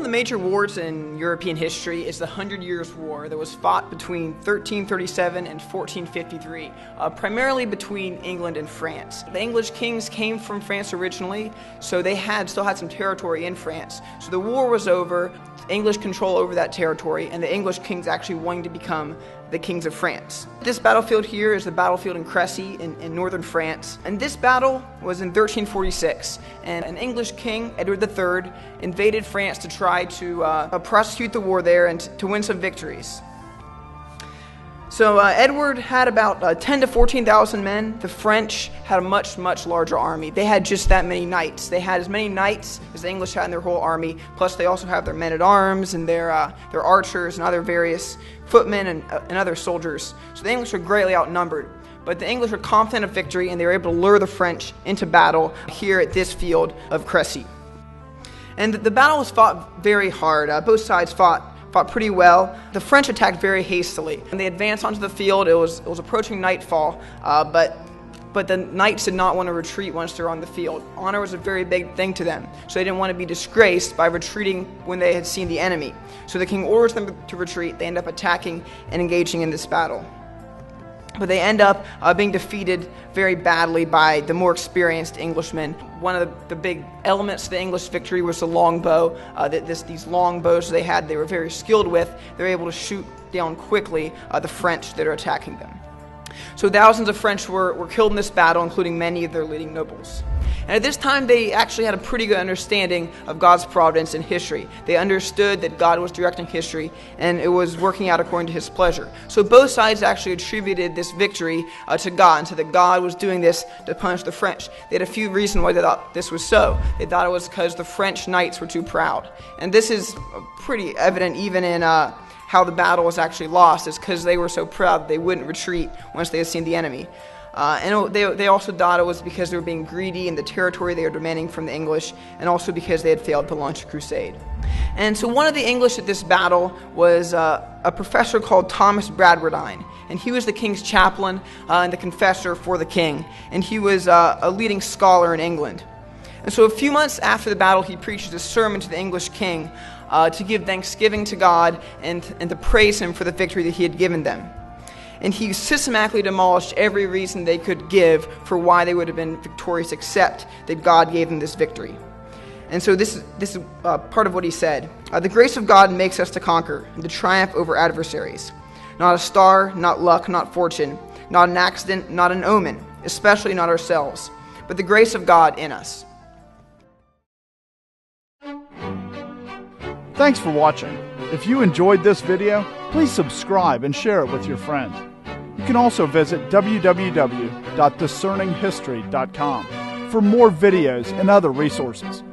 the major wars in European history is the 100 Years' War that was fought between 1337 and 1453, primarily between England and France. The English kings came from France originally, so they still had some territory in France. So the war was over, English control over that territory, and the English kings actually wanting to become the kings of France. This battlefield here is the battlefield in Crécy in northern France, and this battle was in 1346, and an English king, Edward III, invaded France to try to prosecute the war there and to win some victories. So Edward had about 10 to 14,000 men. The French had a much, much larger army. They had just that many knights. They had as many knights as the English had in their whole army, plus they also have their men-at-arms and their archers and other various footmen and other soldiers. So the English were greatly outnumbered. But the English were confident of victory, and they were able to lure the French into battle here at this field of Crécy. And the battle was fought very hard. Both sides fought pretty well. The French attacked very hastily. When they advanced onto the field, it was approaching nightfall, but the knights did not want to retreat once they were on the field. Honor was a very big thing to them, so they didn't want to be disgraced by retreating when they had seen the enemy. So the king orders them to retreat. They end up attacking and engaging in this battle. But they end up being defeated very badly by the more experienced Englishmen. One of the big elements to the English victory was the longbow. These long bows they had, they were very skilled with. They were able to shoot down quickly the French that are attacking them. So thousands of French were killed in this battle, including many of their leading nobles. And at this time, they actually had a pretty good understanding of God's providence in history. They understood that God was directing history, and it was working out according to His pleasure. So both sides actually attributed this victory to God, and so that God was doing this to punish the French. They had a few reasons why they thought this was so. They thought it was because the French knights were too proud. And this is pretty evident even in how the battle was actually lost, is because they were so proud that they wouldn't retreat once they had seen the enemy. And they also thought it was because they were being greedy in the territory they were demanding from the English, and also because they had failed to launch a crusade. And so one of the English at this battle was a professor called Thomas Bradwardine, and he was the king's chaplain and the confessor for the king, and he was a leading scholar in England. And so a few months after the battle, he preaches a sermon to the English king to give thanksgiving to God and to praise Him for the victory that He had given them. And he systematically demolished every reason they could give for why they would have been victorious, except that God gave them this victory. And so this is part of what he said. The grace of God makes us to conquer, and to triumph over adversaries. Not a star, not luck, not fortune, not an accident, not an omen, especially not ourselves, but the grace of God in us. Thanks for watching. If you enjoyed this video, please subscribe and share it with your friends. You can also visit www.discerninghistory.com for more videos and other resources.